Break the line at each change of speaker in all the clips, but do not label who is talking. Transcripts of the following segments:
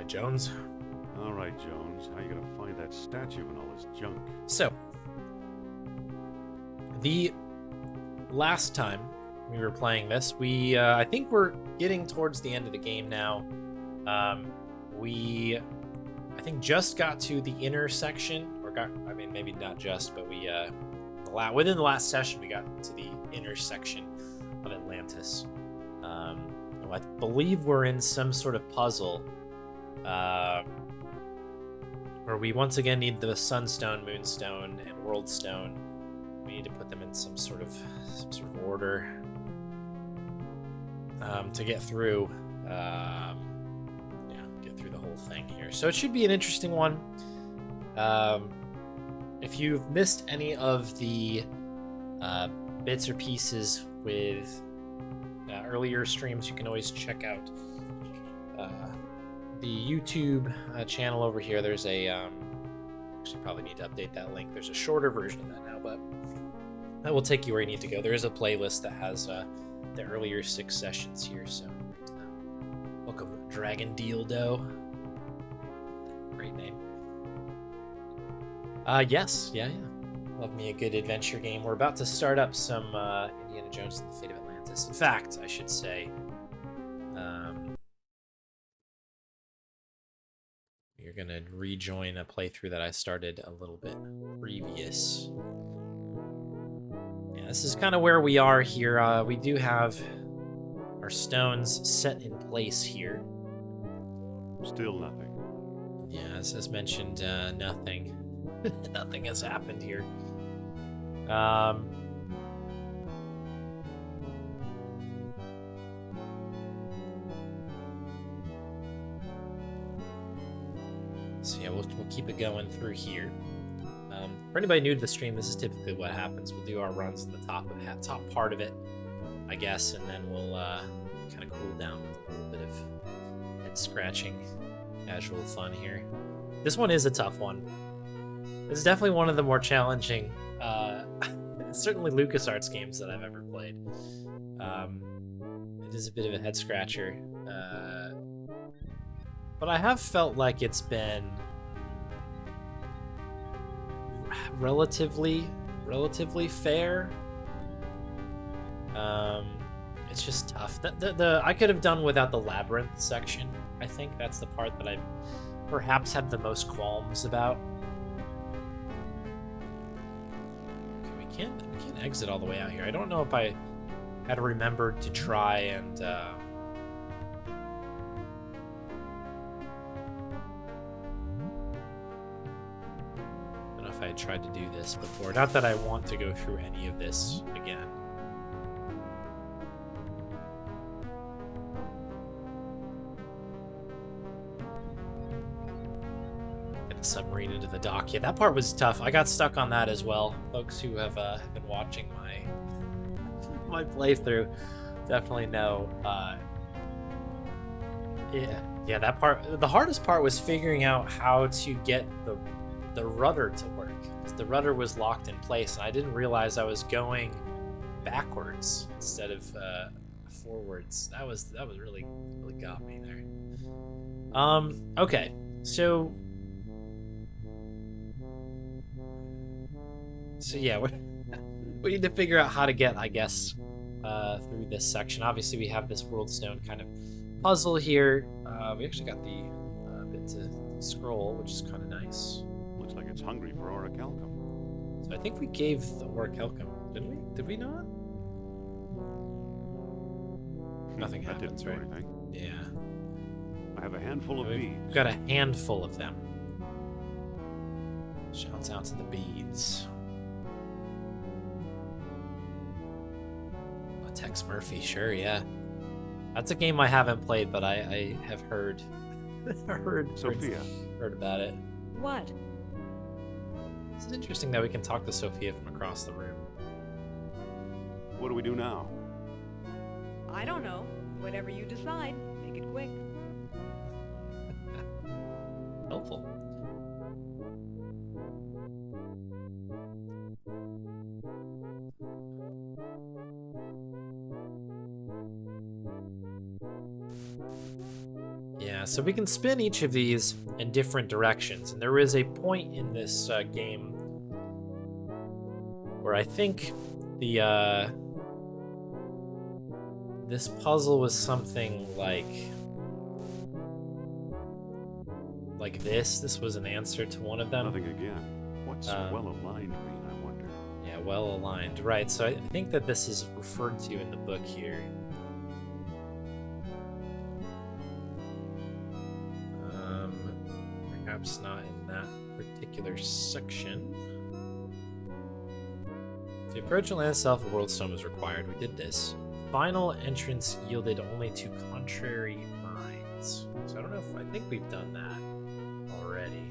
Jones.
All right, Jones. How you gonna find that statue and all this junk?
So, the last time we were playing this, I think we're getting towards the end of the game now. I think just got to the intersection, maybe not just, but within the last session, we got to the intersection of Atlantis. I believe we're in some sort of puzzle, where we once again need the Sunstone, Moonstone, and Worldstone. We need to put them in some sort of order to get through. Get through the whole thing here. So it should be an interesting one. If you've missed any of the bits or pieces with earlier streams, you can always check out the YouTube channel over here. There's actually probably need to update that link. There's a shorter version of that now, but that will take you where you need to go. There is a playlist that has the earlier 6 sessions here, so welcome Dragon Dildo. Great name. Yes, yeah. Love me a good adventure game. We're about to start up some Indiana Jones and the Fate of Atlantis. In fact, I should say, you're gonna rejoin a playthrough that I started a little bit previous. Yeah, this is kind of where we are here. We do have our stones set in place here.
Still nothing.
Yeah, as mentioned, nothing. Nothing has happened here. So yeah, we'll keep it going through here. For anybody new to the stream, this is typically what happens. We'll do our runs in the top part of it, I guess, and then we'll kind of cool down with a little bit of head scratching, casual fun here. This one is a tough one. This is definitely one of the more challenging, certainly LucasArts games that I've ever played. It is a bit of a head scratcher, but I have felt like it's been relatively fair. It's just tough. I could have done without the labyrinth section. I think that's the part that I perhaps have the most qualms about. Okay, we can't exit all the way out here. I don't know if I had remembered to try and I don't know if I had tried to do this before. Not that I want to go through any of this again. Submarine into the dock. Yeah, that part was tough. I got stuck on that as well. Folks who have been watching my playthrough definitely know. Yeah, that part. The hardest part was figuring out how to get the rudder to work, because the rudder was locked in place, and I didn't realize I was going backwards instead of forwards. That was really got me there. Okay, so yeah, we need to figure out how to get, I guess, through this section. Obviously, we have this Worldstone kind of puzzle here. We actually got the bit to scroll, which is kind of nice.
Looks like it's hungry for orichalcum.
So I think we gave the orichalcum, didn't we? Did we not? Nothing happens, right?
Anything.
Yeah.
I have a handful of beads.
We've got a handful of them. Shouts out to the beads. Tex Murphy, sure, yeah. That's a game I haven't played, but I have heard
Sophia.
heard about it.
What?
It's interesting that we can talk to Sophia from across the room.
What do we do now?
I don't know. Whatever you decide, make it quick.
Helpful. so we can spin each of these in different directions, and there is a point in this game where I think the this puzzle was something like this. This was an answer to one of them.
Nothing again. What's well-aligned mean, I wonder?
Yeah, well-aligned. Right, so I think that this is referred to in the book here. Perhaps not in that particular section. To approach Atlantis itself, a world stone was required. We did this. Final entrance yielded only to contrary minds. So I don't know if I think we've done that already.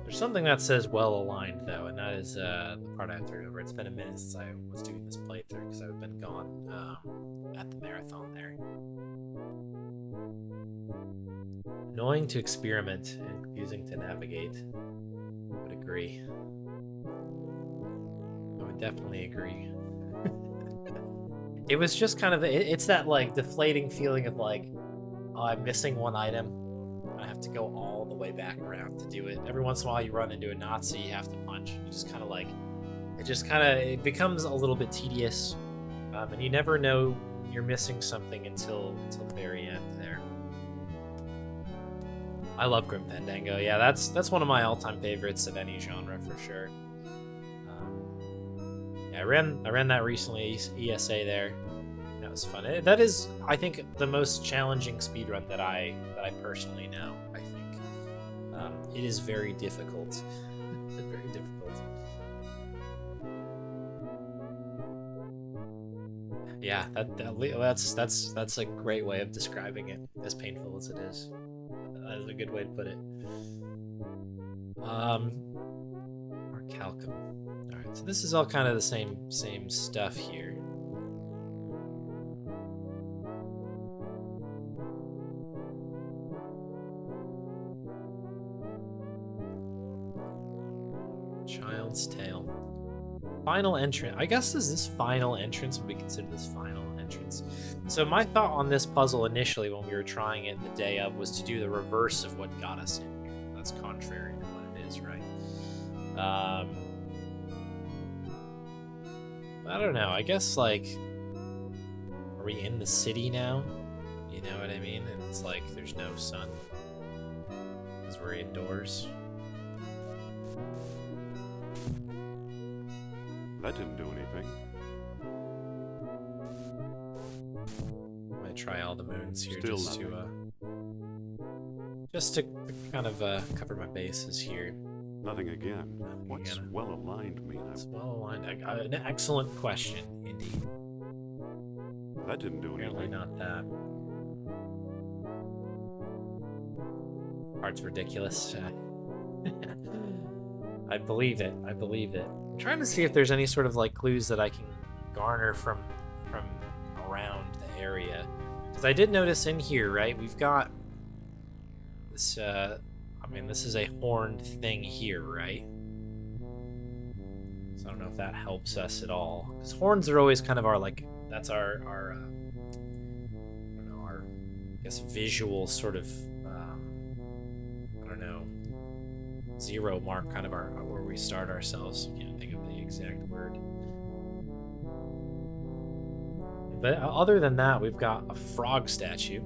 There's something that says well aligned though, and that is the part I have to remember. It's been a minute since I was doing this playthrough because I've been gone at the marathon there. Annoying to experiment and confusing to navigate. I would agree. I would definitely agree. It was just kind of, it's that like deflating feeling of like, oh, I'm missing one item. I have to go all the way back around to do it. Every once in a while you run into a Nazi you have to punch. You just kind of like, it becomes a little bit tedious. And you never know you're missing something until the very end there. I love Grim Fandango. Yeah, that's one of my all-time favorites of any genre for sure. Yeah, I ran that recently, ESA there. That was fun. That is, I think, the most challenging speedrun that I personally know. I think it is very difficult. Very difficult. Yeah, that's a great way of describing it. As painful as it is. That is a good way to put it. Orichalcum. Alright, so this is all kind of the same stuff here. Child's Tale. Final entrance. I guess this final entrance would be considered this final entrance. So my thought on this puzzle initially when we were trying it the day of was to do the reverse of what got us in here. That's contrary to what it is, right? I don't know. I guess, like, are we in the city now? You know what I mean? And it's like there's no sun because we're indoors.
That didn't do anything.
Might try all the moons here
Still
just to kind of cover my bases here.
Nothing again.
Nothing
What's
again.
well-aligned mean?
It's well aligned. An excellent question, indeed.
That didn't do
Apparently
anything.
not that. Part's ridiculous. I believe it. I believe it. I'm trying to see if there's any sort of like clues that I can garner from around the area. Because I did notice in here, right? We've got this. I mean, this is a horned thing here, right? So I don't know if that helps us at all. Because horns are always kind of our like. That's our I don't know, our I guess visual sort of I don't know, zero mark, kind of our where we start ourselves. Can't think of the exact word. But other than that, we've got a frog statue.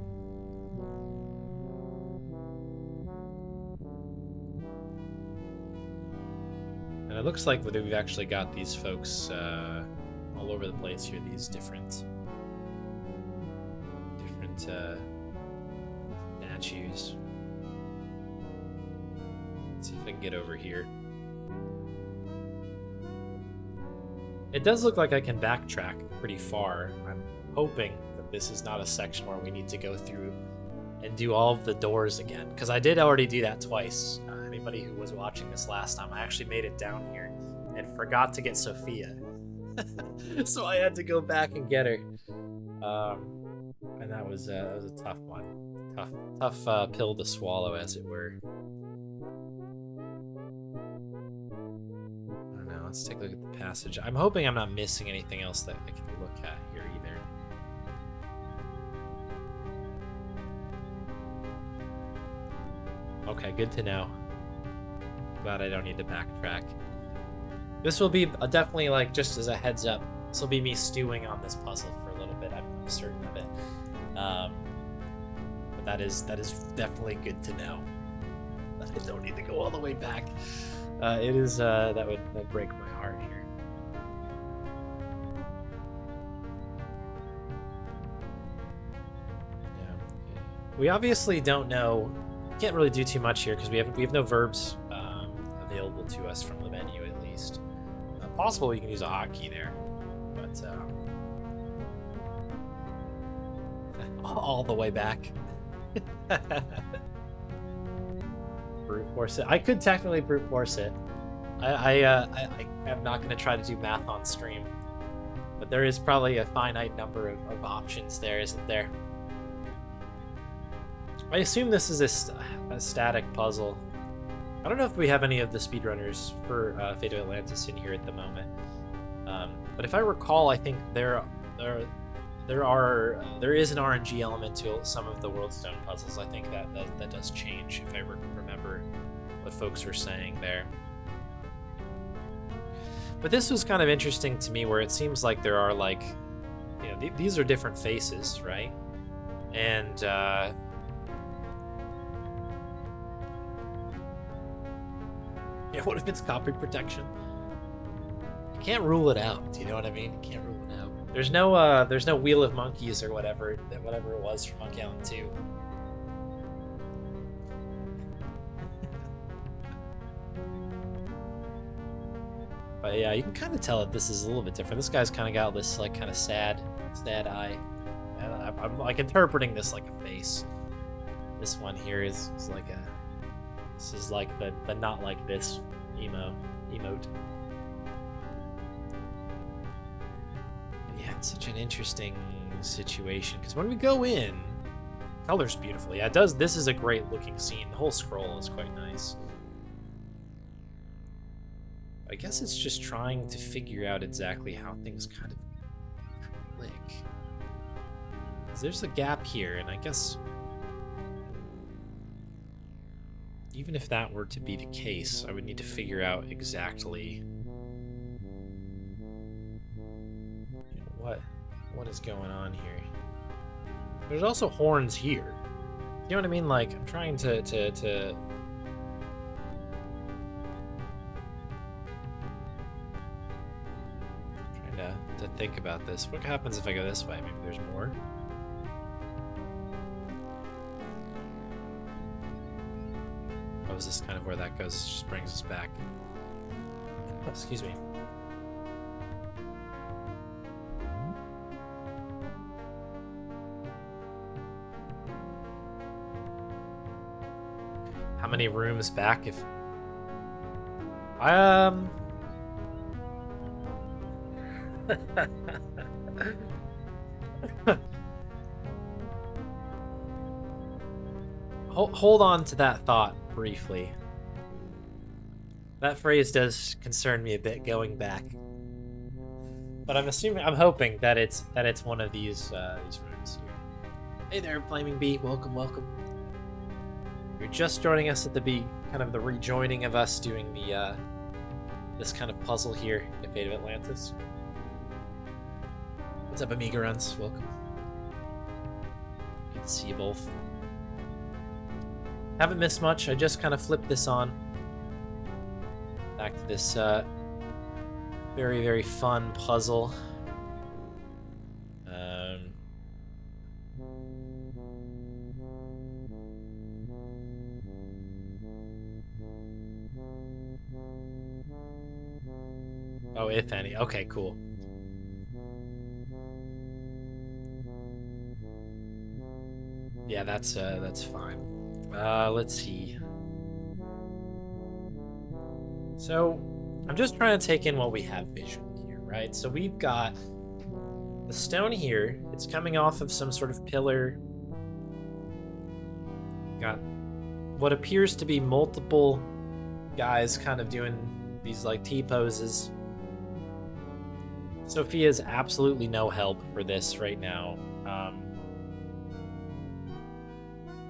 And it looks like we've actually got these folks all over the place here, these different statues. Let's see if I can get over here. It does look like I can backtrack pretty far. I'm hoping that this is not a section where we need to go through and do all of the doors again, because I did already do that twice. Anybody who was watching this last time, I actually made it down here and forgot to get Sophia. So I had to go back and get her. And that was a tough one. Tough pill to swallow, as it were. I don't know, let's take a look at the passage. I'm hoping I'm not missing anything else that I can look at here either. Okay, good to know. Glad I don't need to backtrack. This will be definitely, like, just as a heads up, this will be me stewing on this puzzle for a little bit. I'm certain of it. But that is definitely good to know. I don't need to go all the way back. It is that would break my heart here. Yeah. Okay. We obviously don't know. Can't really do too much here because we have no verbs available to us from the menu, at least. Possible we can use a hotkey there, but all the way back. Brute force it. I could technically brute force it. I am not going to try to do math on stream, but there is probably a finite number of options there, isn't there? I assume this is a static puzzle. I don't know if we have any of the speedrunners for Fate of Atlantis in here at the moment, but if I recall, I think there is an RNG element to some of the Worldstone puzzles. I think that does change if I remember what folks were saying there. But this was kind of interesting to me, where it seems like there are, like, you know, these are different faces, right? And yeah, what if it's copy protection? You can't rule it out. Do you know what I mean? You can't rule it out. There's no Wheel of Monkeys or whatever it was from Monkey Island 2. But yeah, you can kind of tell that this is a little bit different. This guy's kind of got this, like, kind of sad eye. And I'm like interpreting this like a face. This one here is like a. This is like the not like this emote. Yeah, it's such an interesting situation, because when we go in, color's beautiful. Yeah, it does. This is a great looking scene. The whole scroll is quite nice. I guess it's just trying to figure out exactly how things kind of click. 'Cause there's a gap here, and I guess even if that were to be the case, I would need to figure out exactly what is going on here. There's also horns here. You know what I mean? Like, I'm trying to think about this. What happens if I go this way? Maybe there's more. Oh, is this kind of where that goes? It just brings us back. Oh, excuse me. How many rooms back if... Hold on to that thought briefly. That phrase does concern me a bit, going back. But I'm hoping that it's one of these rooms here. Hey there, Flaming Bee. Welcome. You're just joining us at the kind of the rejoining of us doing the this kind of puzzle here at Fate of Atlantis. What's up, Amiga Runs? Welcome. Good to see you both. Haven't missed much. I just kind of flipped this on. Back to this very, very fun puzzle. Oh, if any. Okay, cool. Yeah, that's fine. Let's see. So, I'm just trying to take in what we have visually here, right? So we've got the stone here. It's coming off of some sort of pillar. Got what appears to be multiple guys kind of doing these, like, T-poses. Sophia's absolutely no help for this right now.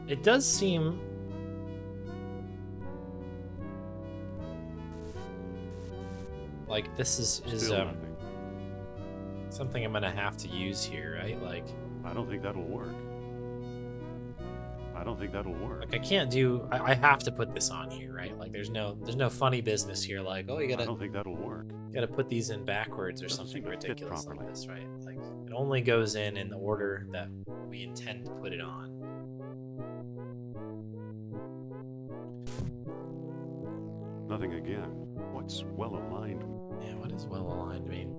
It does seem Like, this is
Still nothing.
something I'm gonna have to use here, right? Like,
I don't think that'll work. I don't think that'll work.
I can't do. I have to put this on here, right? Like, there's no funny business here. Like, oh, you
I don't think that'll work.
gotta put these in backwards or
Doesn't
something
seem to fit
ridiculous like
properly.
this, right? Like, it only goes in the order that we intend to put it on.
Nothing again. What's well aligned?
Yeah, what does well aligned mean?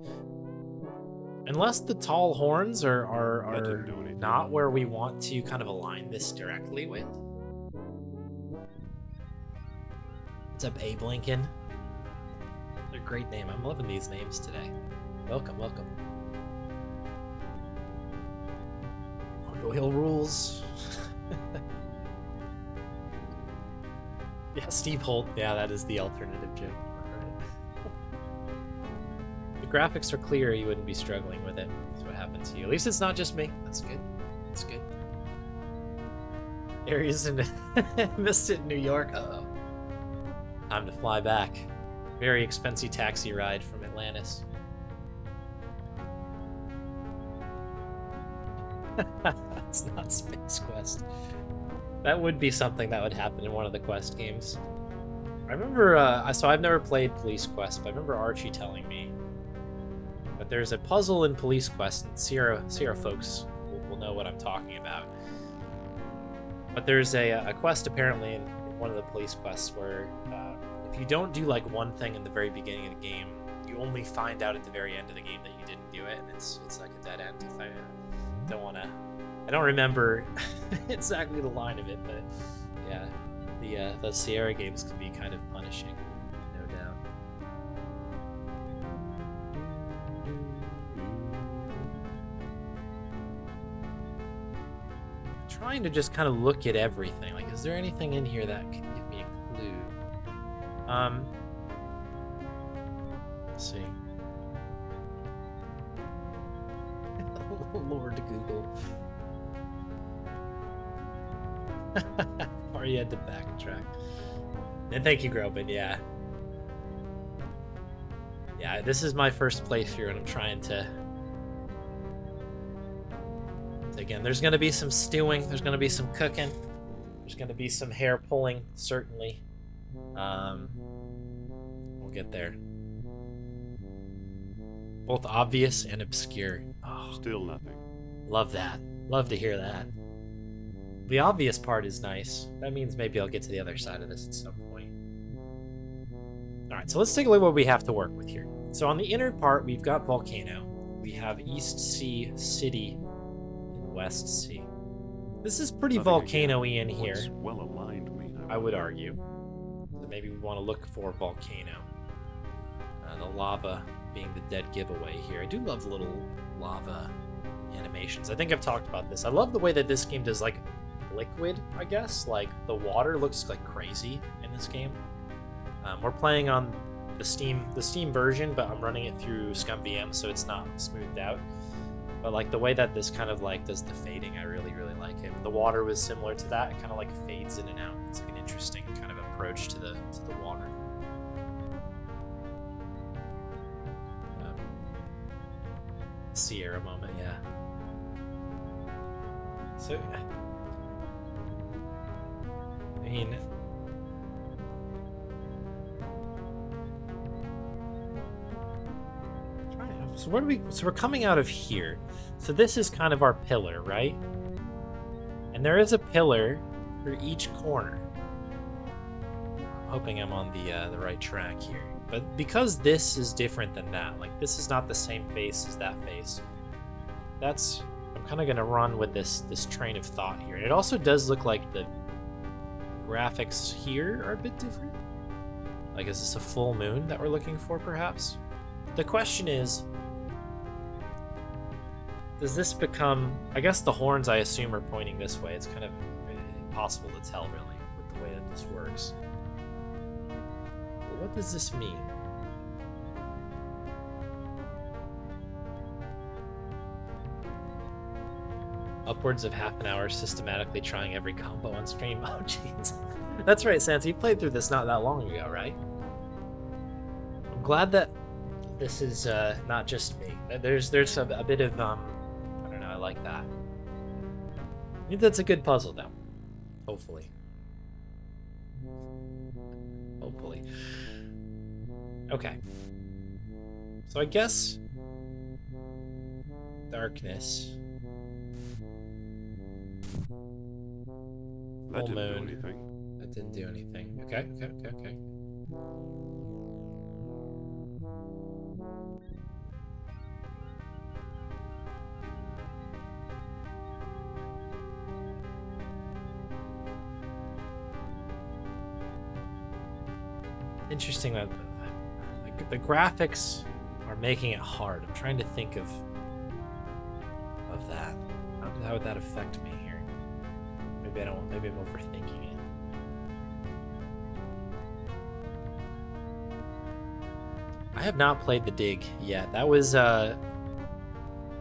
Unless the tall horns are
That didn't do anything.
not where we want to kind of align this directly with. What's up, Abe Lincoln? What a great name. I'm loving these names today. Welcome, welcome. Oil rules. Yeah, Steve Holt. Yeah, that is the alternative joke. The graphics are clear, you wouldn't be struggling with it. That's what happened to you. At least it's not just me. That's good. That's good. Areas in missed it in New York. Uh-oh. Time to fly back. Very expensive taxi ride from Atlantis. It's not Space Quest. That would be something that would happen in one of the Quest games. I remember, so I've never played Police Quest, but I remember Archie telling me that there's a puzzle in Police Quest, and Sierra folks will know what I'm talking about. But there's a quest apparently in one of the Police Quests where if you don't do like one thing in the very beginning of the game, you only find out at the very end of the game that you didn't do it, and it's like a dead end. If I don't remember exactly the line of it, but yeah, the Sierra games can be kind of punishing, no doubt. Trying to just kind of look at everything. Like, is there anything in here that can give me a clue? Let's see. Lord Google. Or you had to backtrack. And thank you, Grobin, yeah. Yeah, this is my first playthrough and I'm trying to... Again, there's gonna be some stewing, there's gonna be some cooking, there's gonna be some hair pulling, certainly. We'll get there. Both obvious and obscure. Oh,
Still nothing.
love that. Love to hear that. The obvious part is nice. That means maybe I'll get to the other side of this at some point. Alright, so let's take a look at what we have to work with here. So on the inner part, we've got Volcano. We have East Sea City and West Sea. This is pretty
Nothing
volcano-y
again.
in here,
What's well aligned mean?
I would argue. So maybe we want to look for Volcano. The lava being the dead giveaway here. I do love little lava animations. I think I've talked about this. I love the way that this game does like liquid, I guess. Like the water looks like crazy in this game. We're playing on the Steam version, but I'm running it through ScumVM, so it's not smoothed out. But like the way that this kind of like does the fading, I really like it. The water was similar to that. It kind of like fades in and out. It's like an interesting kind of approach to the water. Sierra moment, yeah. So, I mean, so what do we? So we're coming out of here. So this is kind of our pillar, right? And there is a pillar for each corner. I'm hoping I'm on the right track here. But because this is different than that, like this is not the same face as that face. I'm kind of gonna run with this train of thought here. And it also does look like the graphics here are a bit different. Like, is this a full moon that we're looking for, perhaps? The question is, does this become... I guess the horns, I assume, are pointing this way. It's kind of impossible to tell, really, with the way that this works. But what does this mean? Upwards of half an hour systematically trying every combo on stream. Oh, jeez. That's right, Sans. You played through this not that long ago, right? I'm glad that this is not just me. There's a bit of I don't know. I like that. I think that's a good puzzle, though. Hopefully. Hopefully. Okay. So I guess darkness.
That
Full
didn't do
moon.
anything.
That didn't do anything. Okay. Interesting that the graphics are making it hard. I'm trying to think of that. How would that affect me here? Maybe I don't. Maybe I'm overthinking it. I have not played The Dig yet. That was the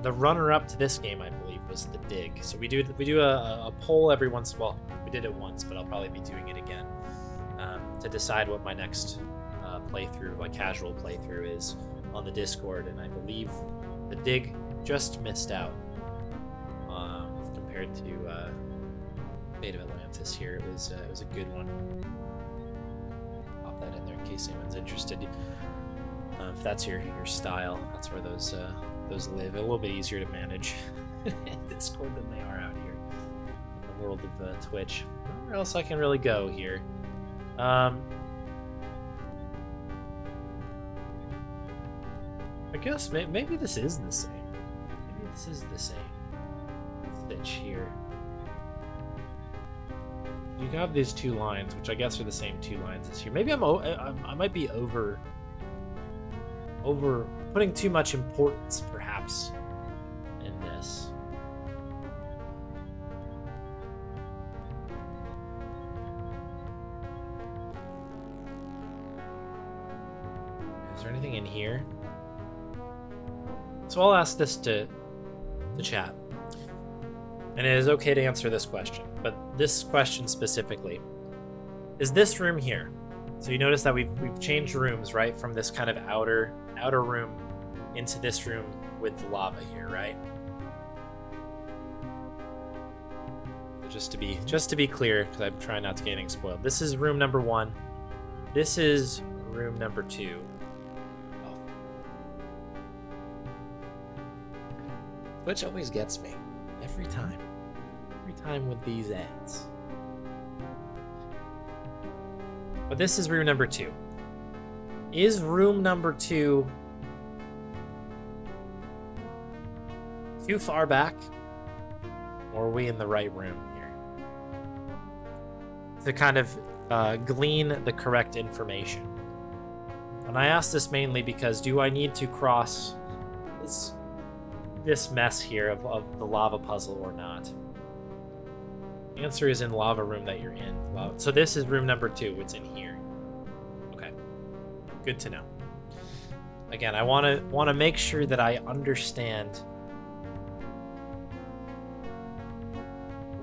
runner-up to this game, I believe, was The Dig. So we do a poll every once. Well, we did it once, but I'll probably be doing it again to decide what my next playthrough, like casual playthrough, is on the Discord. And I believe The Dig just missed out compared to Fate of Atlantis. Here it was a good one. Pop that in there in case anyone's interested. If that's your style, that's where those live. A little bit easier to manage in Discord than they are out here in the world of Twitch. Where else I can really go here? I guess maybe this is the same. Maybe this is the same stitch here. You have these two lines, which I guess are the same two lines as here. Maybe I might be over putting too much importance, perhaps, in this. Is there anything in here? So I'll ask this to the chat. And it is okay to answer this question, but this question specifically is this room here. So you notice that we've changed rooms, right, from this kind of outer room into this room with the lava here, right? So just to be clear, because I'm trying not to get anything spoiled. This is room number 1. This is room number 2. Oh. Which always gets me every time with these ads. But this is room number 2. Is room number 2 too far back? Or are we in the right room here? To kind of glean the correct information. And I ask this mainly because do I need to cross this mess here of the lava puzzle or not? The answer is in lava room that you're in. So this is room number 2. It's in here. Okay. Good to know. Again, I want to make sure that I understand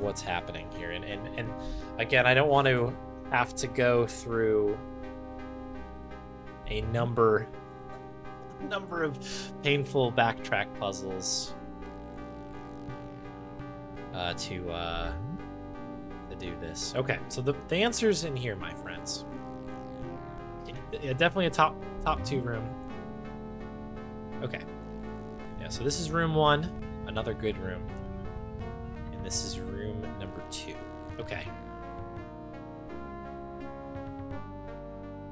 what's happening here. And again, I don't want to have to go through a number of painful backtrack puzzles to do this. Okay, so the answer's in here, my friends. Yeah, definitely a top 2 room. Okay. Yeah, so this is room 1, another good room. And this is room number 2. Okay.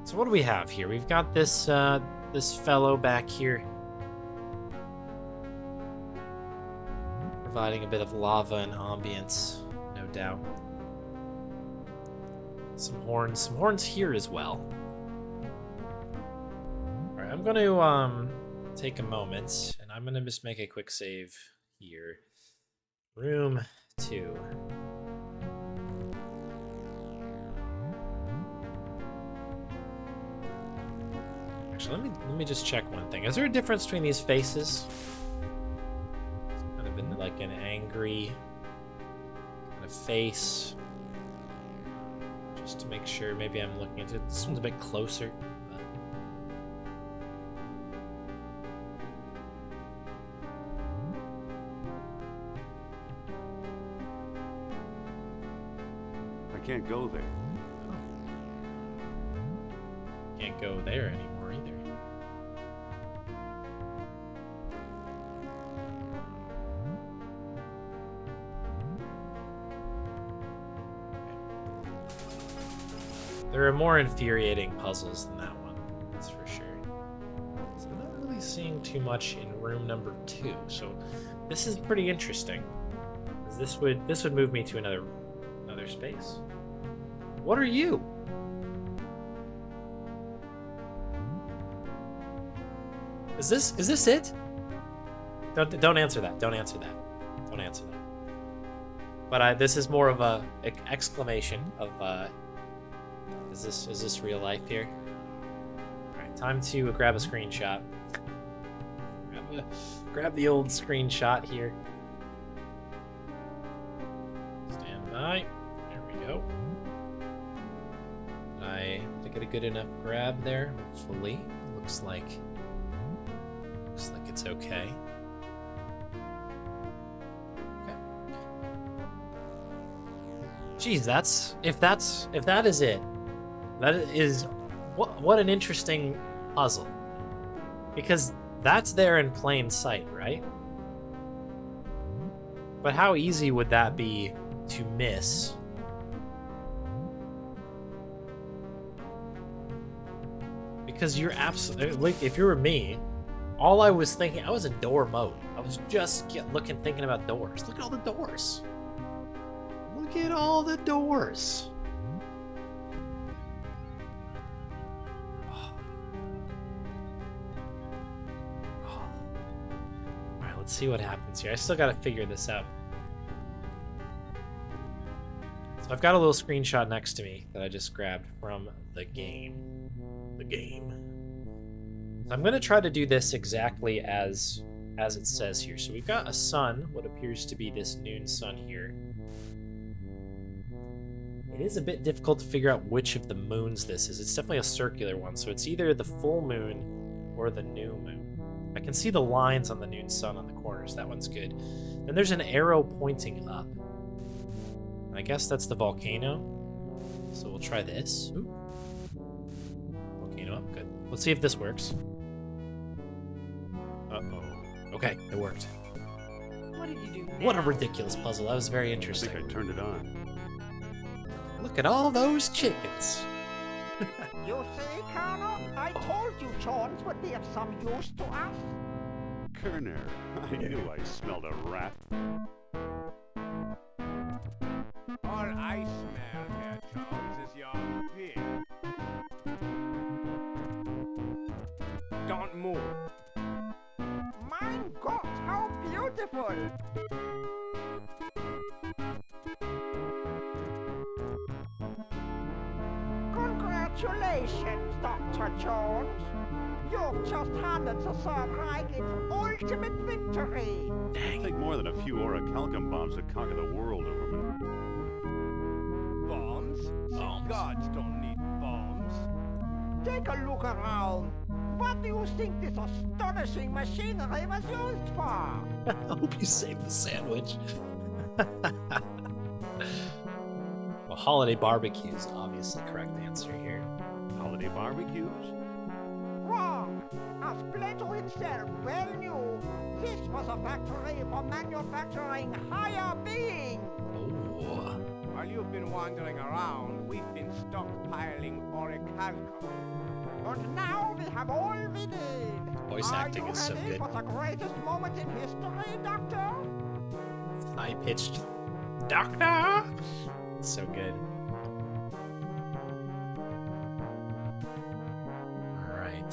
So what do we have here? We've got this this fellow back here, providing a bit of lava and ambience, no doubt. Some horns here as well. All right, I'm going to take a moment, and I'm going to just make a quick save here. Room 2. Actually, let me just check one thing. Is there a difference between these faces? It's kind of been like an angry kind of face. Just to make sure, maybe I'm looking at it. This one's a bit closer.
can't go there.
Can't go there anymore either. There are more infuriating puzzles than that one, that's for sure. So I'm not really seeing too much in room number 2, so this is pretty interesting. This would move me to another space. What are you? Is this it? Don't answer that. Don't answer that. Don't answer that. But this is more of a exclamation of is this real life here? All right, time to grab a screenshot. Grab the old screenshot here. Stand by. There we go. Did I get a good enough grab there? Hopefully, looks like it's okay. Okay. Geez, if that is it. That is what an interesting puzzle. Because that's there in plain sight, right? But how easy would that be to miss? Because you're absolutely, like, if you were me, all I was thinking, I was in door mode. I was just thinking about doors. Look at all the doors. Look at all the doors. Alright, let's see what happens here. I still gotta figure this out. So I've got a little screenshot next to me that I just grabbed from the game. So I'm gonna try to do this exactly as it says here. So we've got a sun, what appears to be this noon sun here. It is a bit difficult to figure out which of the moons this is. It's definitely a circular one, so it's either the full moon or the new moon. I can see the lines on the noon sun on the corners. That one's good. Then there's an arrow pointing up. I guess that's the volcano. So we'll try this. Ooh. Volcano up, good. Let's see if this works. Uh-oh. Okay, it worked.
What did you do?
What a ridiculous puzzle. That was very interesting.
I think I turned it on.
Look at all those chickens.
You see, Colonel? I told you Jones would be of some use to us.
Kerner, I knew I smelled a rat.
All I smell, Herr Jones, is your pig. Don't move.
Mein Gott, how beautiful! Congratulations, Dr. Jones. You've just handed the Third Reich its ultimate victory.
It'll take more than a few orichalcum bombs to conquer the world, Overman.
Bombs? Gods don't need bombs.
Take a look around. What do you think this astonishing machinery was used for?
I hope you saved the sandwich. Well, holiday barbecues, obviously correct answer here.
Holiday barbecues?
Wrong. As Plato himself well knew, this was a factory for manufacturing higher beings.
Oh.
While you've been wandering around, we've been stockpiling orichalcum.
And now we have all we need.
Voice acting is so
Are you ready
good.
for the greatest moment in history, Doctor?
High-pitched doctor. So good. All right.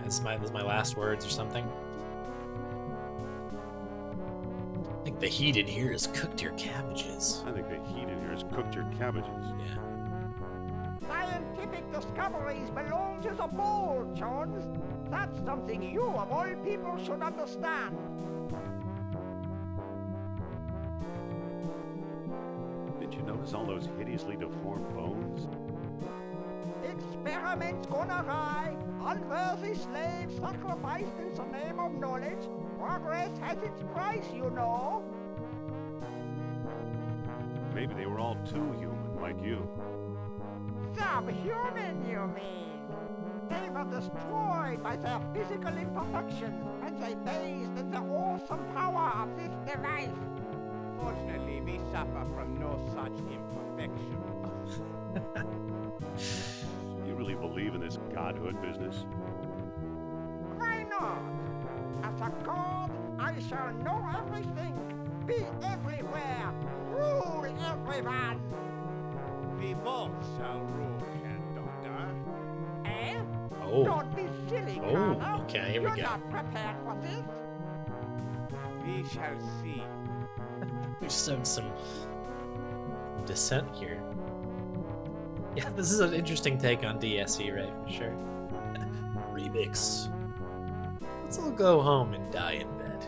This is my last words or something. I think the heat in here has cooked your cabbages.
I think the heat in here has cooked your cabbages.
Yeah.
Scientific discoveries belong to the bold, Jones. That's something you, of all people, should understand.
Did you notice all those hideously deformed bones?
Experiments gone awry, unworthy slaves sacrificed in the name of knowledge. Progress has its price, you know.
Maybe they were all too human, like you.
Subhuman, you mean? They were destroyed by their physical imperfections and they bathed in the awesome power of this device.
Fortunately, we suffer from no such imperfection.
You really believe in this godhood business?
Why not? As a god, I shall know everything, be everywhere, rule everyone.
We both shall rule, Herr Doctor.
Eh?
Oh.
Don't be silly,
Oh,
Colonel.
okay, here we
You're
go.
not prepared for this.
We shall see.
We've shown some dissent here. Yeah, this is an interesting take on DSE, right? For sure. Remix. Let's all go home and die in bed.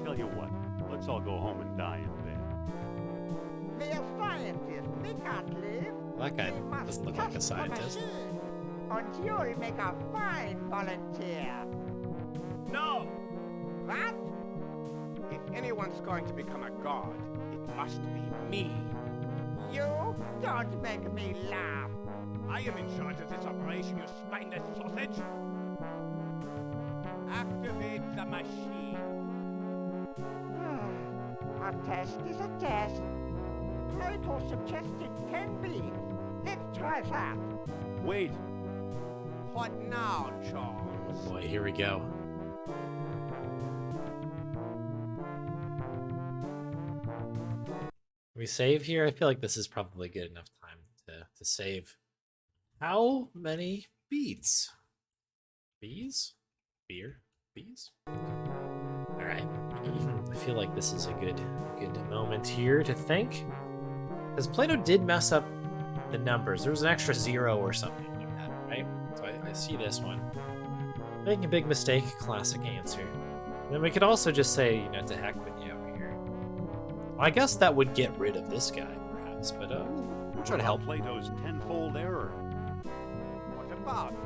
Tell you what, let's all go home and die in bed.
We're scientists. We can't live.
That guy
We must
doesn't look like a
test the
scientist.
machine. And you'll make a fine volunteer.
No!
What?
If anyone's going to become a god, it must be me.
You? Don't make me laugh.
I am in charge of this operation, you spineless sausage. Activate the machine.
A test is a test. Plato suggested 10 beats. Let's try that.
Wait!
What now, Charles?
Boy, here we go. We save here? I feel like this is probably good enough time to save. How many beads? Bees? Beer? Bees? Alright. I feel like this is a good moment here to think. Because Plato did mess up the numbers. There was an extra 0 or something like that, right? So I see this one. Making a big mistake, classic answer. And then we could also just say, you know, to heck with you over here. I guess that would get rid of this guy, perhaps, but we'll try to help.
Plato's tenfold error.
What about it?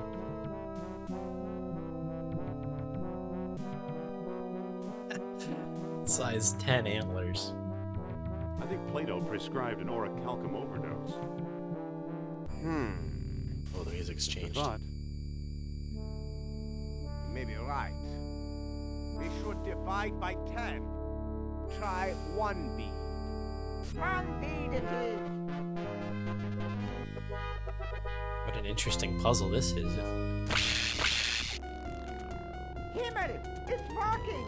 Size 10 antlers.
I think Plato prescribed an orichalcum overdose.
Oh, the music's changed.
But
You may be right. We should divide by 10. Try 1 bead.
One bead it is.
What an interesting puzzle this is.
Himmel, it's working.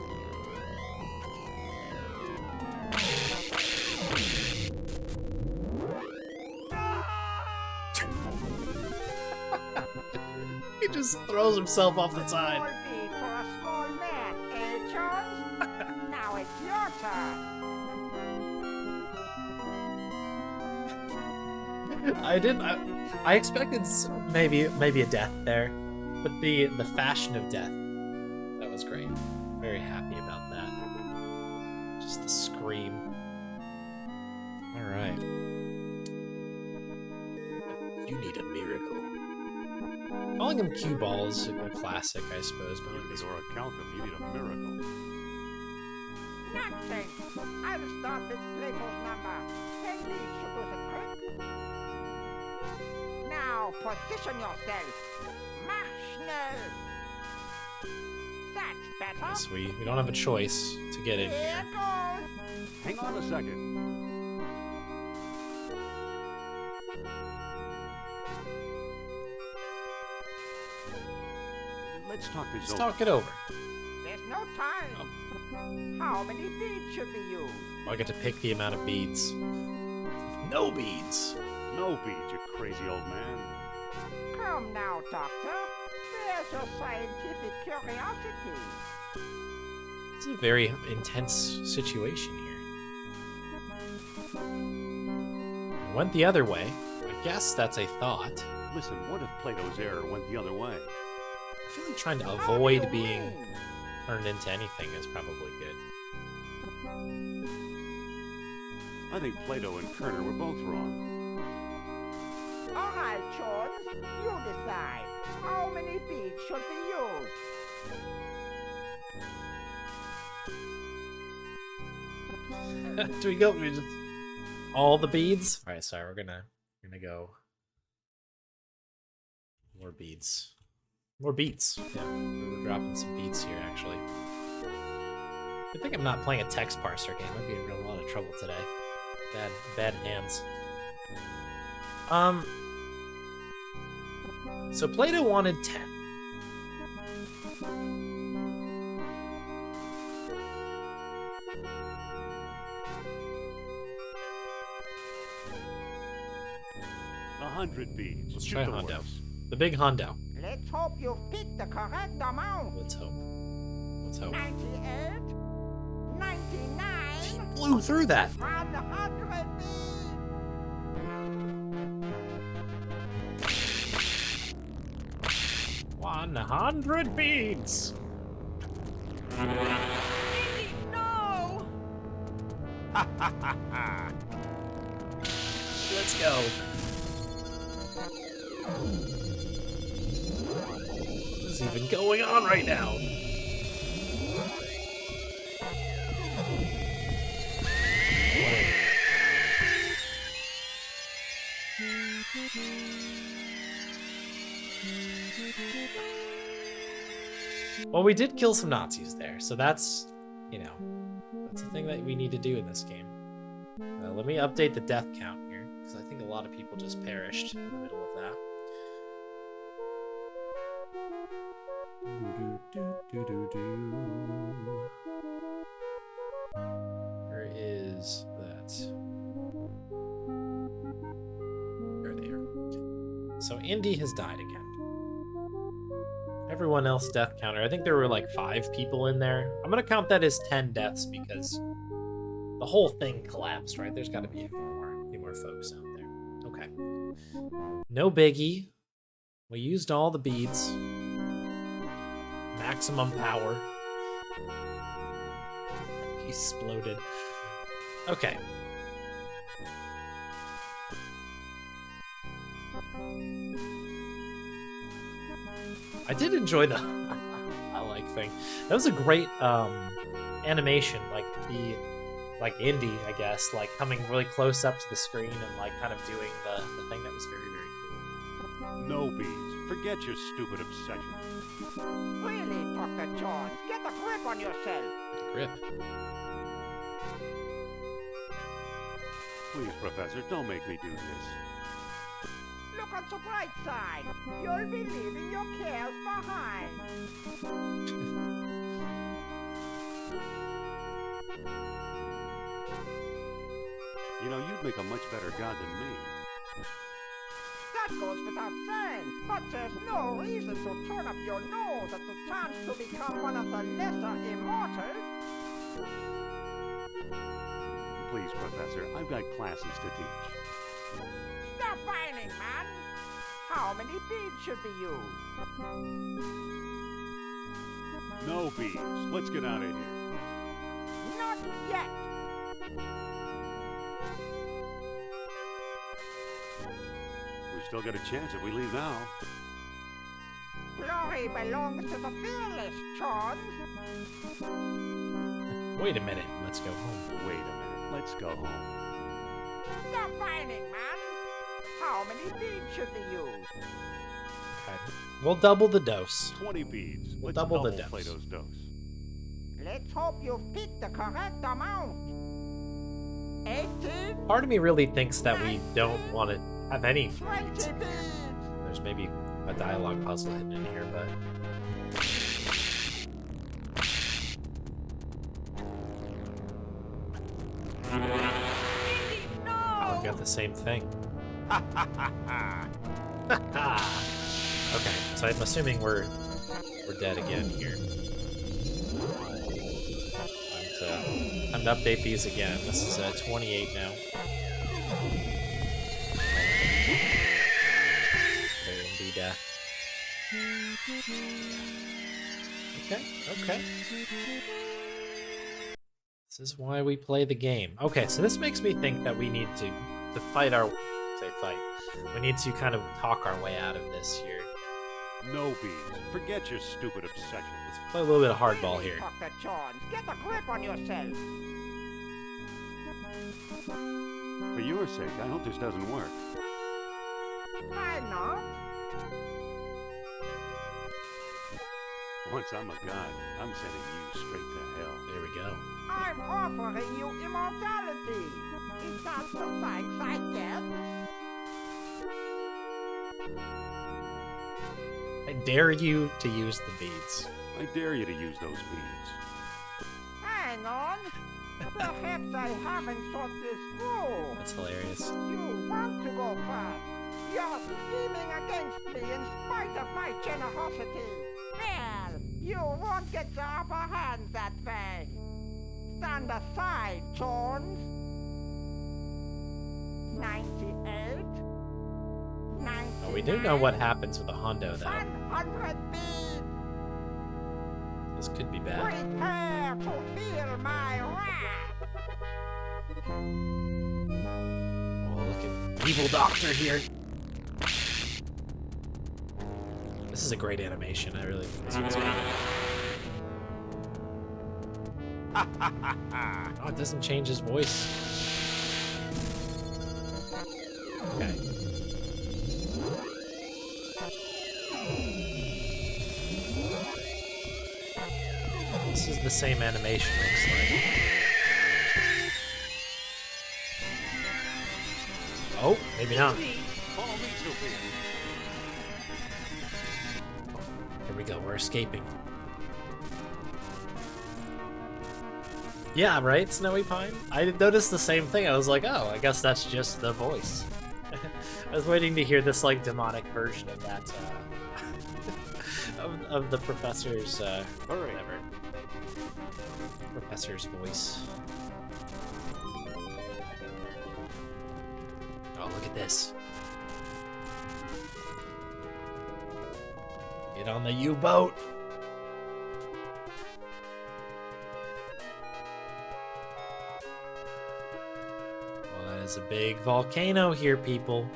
He just throws himself off the
Small
side.
bead for a small man, eh, Charles? Now it's your turn.
I expected maybe a death there, but the fashion of death, that was great. Very happy about that. Just the scream. All right. You need a miracle. Calling him cue ball is a classic, I suppose. But
you need orichalcum, you need a miracle.
Nonsense. I'll start with Plato's number. 10 beads should do the trick. Now position yourself. March schnell. That's better.
yes, we don't have a choice to get in
Here
here.
goes.
Hang on a second. Let's talk this
Let's
over.
talk it over.
There's no time. How many beads should we use?
I get to pick the amount of beads. No beads.
No beads, you crazy old man.
Come now, Doctor. Where's your scientific curiosity?
It's a very intense situation here. It went the other way. I guess that's a thought.
Listen, what if Plato's error went the other way?
I feel like trying to
How do
avoid
you
being
mean?
turned into anything is probably good.
I think Plato and Kerner were both wrong.
All right, Jones. You decide. How many beads should we use?
Do we go? We just all the beads? All right, sorry. We're gonna go more beads, more beats. Yeah, we're dropping some beats here actually. I think I'm not playing a text parser game. I'd be in a real lot of trouble today. Bad hands. So Plato wanted 10.
$100 beads.
Let's
Shoot
try
the
Hondo.
works.
The big Hondo.
Let's hope you picked the correct amount.
Let's hope. Let's hope.
98, 99,
Blew through that.
100 beads.
100 beads.
Indy, no!
Let's go. What is even going on right now? Well, we did kill some Nazis there, so that's, you know, that's a thing that we need to do in this game. Let me update the death count here, because I think a lot of people just perished in the middle of that. Where is that? There they are. So Indy has died again. Everyone else death counter. I think there were like 5 people in there. I'm gonna count that as 10 deaths because the whole thing collapsed, right? There's got to be a few more folks out there. Okay. No biggie. We used all the beads. Maximum power. He exploded. Okay. I did enjoy the I like thing. That was a great animation, like Indy, I guess, like coming really close up to the screen and like kind of doing the thing that was very, very cool.
No beads. Forget your stupid obsession.
Really, Dr. Jones, get a grip on yourself.
Good grip.
Please, Professor, don't make me do this.
Look on the bright side. You'll be leaving your cares behind.
You know, you'd make a much better god than me.
That goes without saying, but there's no reason to turn up your nose at the chance to become one of the lesser immortals.
Please, Professor, I've got classes to teach.
Stop whining, man. How many beads should be used?
No beads. Let's get out of here.
Not yet.
We've still got a chance if we leave now.
Glory belongs to the fearless, John.
Wait a minute. Let's go home.
Wait a minute. Let's go home.
Stop whining, man. How many beads should be used?
Okay. We'll double the dose.
20 beads.
We'll
Let's
double the dose.
Plato's dose.
Let's hope you picked the correct amount. 18,
Part of me really thinks that we don't want to have any
20
beads.
beads.
There's maybe a dialogue puzzle hidden in here, but
Indy, no!
oh, I've got the same thing. Okay, so I'm assuming we're dead again here. Time to update these again. This is 28 now. There indeed. Okay. This is why we play the game. Okay, so this makes me think that we need to fight our... fight. We need to kind of talk our way out of this here.
No beads. Forget your stupid obsession.
Let's play a little bit of hardball here.
Dr. Jones, get a grip on yourself.
For your sake, I hope this doesn't work.
Why not?
Once I'm a god, I'm sending you straight to hell.
There we go.
I'm offering you immortality. Is that the thanks I get?
I dare you to use the beads.
I dare you to use those beads.
Hang on. Perhaps I haven't thought this through.
That's hilarious.
You want to go first. You're scheming against me in spite of my generosity. Well, you won't get the upper hand that way. Stand aside, Jones. 98. 99.
Oh, we do know what happens with a Hondo, though.
100 beads.
This could be bad.
Prepare to feel my wrath.
Oh, look at Evil Doctor here. This is a great animation. I really think this one's good. Oh, it doesn't change his voice. Okay. This is the same animation, looks like. Oh, maybe not.
Follow me, Sophia.
Here we go, we're escaping. Yeah, right, Snowy Pine? I noticed the same thing. I was like, oh, I guess that's just the voice. I was waiting to hear this, like, demonic version of that, of the professor's, whatever. Professor's voice. Oh, look at this. Get on the U-boat! Well, that is a big volcano here, people.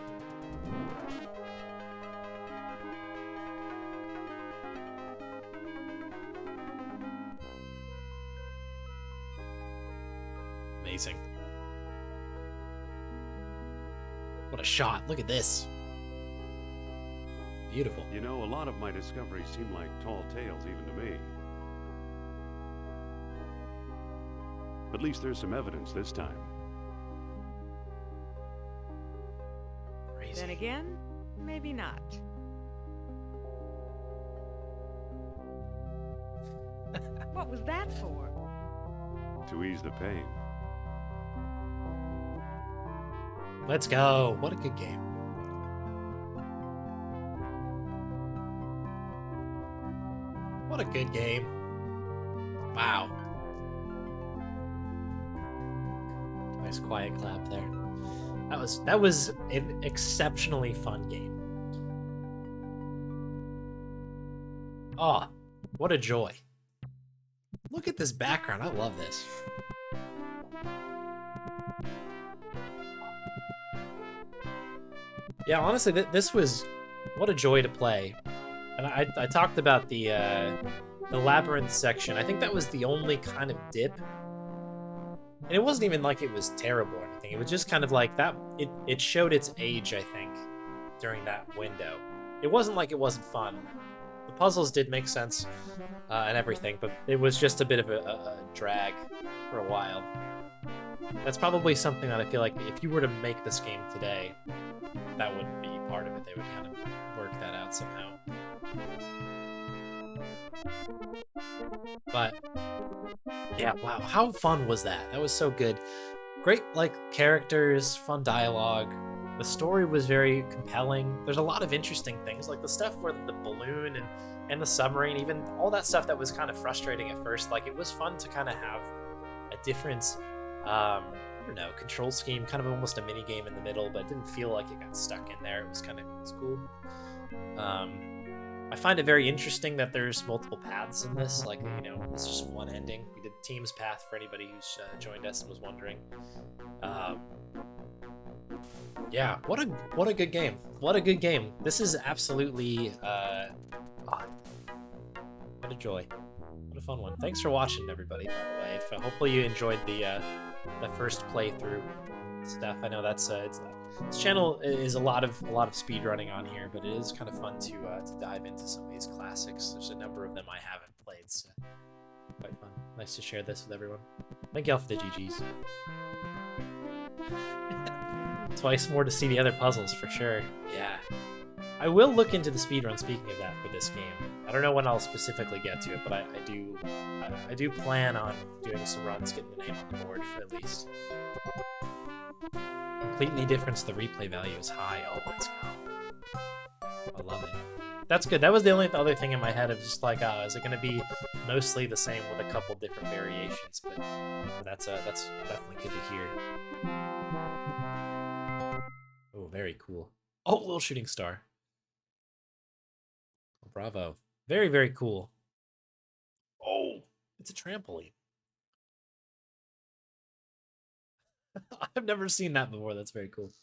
Amazing. What a shot. Look at this. Beautiful.
You know, a lot of my discoveries seem like tall tales even to me. At least there's some evidence this time.
Crazy.
Then again, maybe not. What was that for?
To ease the pain.
Let's go. What a good game. What a good game. Wow. Nice quiet clap there. That was an exceptionally fun game. Oh, what a joy. Look at this background. I love this. Yeah, honestly, this was what a joy to play. And I talked about the labyrinth section. I think that was the only kind of dip. And it wasn't even like it was terrible or anything. It was just kind of like that. It showed its age, I think, during that window. It wasn't like it wasn't fun. The puzzles did make sense and everything, but it was just a bit of a drag for a while. That's probably something that I feel like if you were to make this game today, that wouldn't be part of it. They would kind of work that out somehow. But yeah, wow, how fun was that? That was so good. Great, like, characters, fun dialogue. The story was very compelling. There's a lot of interesting things, like the stuff where the balloon and the submarine, even all that stuff that was kind of frustrating at first. Like, it was fun to kind of have a different, I don't know, control scheme, kind of almost a mini game in the middle, but it didn't feel like it got stuck in there. It was cool. I find it very interesting that there's multiple paths in this. Like, you know, it's just one ending. We did Team's Path for anybody who's joined us and was wondering. Yeah, what a good game. What a good game. This is absolutely what a joy. What a fun one. Thanks for watching, everybody, by the way. Hopefully you enjoyed the first playthrough stuff. I know that's this channel is a lot of speed running on here, but it is kind of fun to dive into some of these classics. There's a number of them I haven't played, so quite fun. Nice to share this with everyone. Thank y'all for the GGs. Twice more to see the other puzzles for sure. Yeah. I will look into the speedrun, speaking of that, for this game. I don't know when I'll specifically get to it, but I do plan on doing some runs, getting the name on the board for at least. Completely different, so the replay value is high. Oh, let's go. I love it. That's good. That was the only other thing in my head of just like, is it going to be mostly the same with a couple different variations? But that's definitely good to hear. Oh, very cool. Oh, little shooting star. Oh, bravo. Very, very cool. Oh, it's a trampoline. I've never seen that before. That's very cool.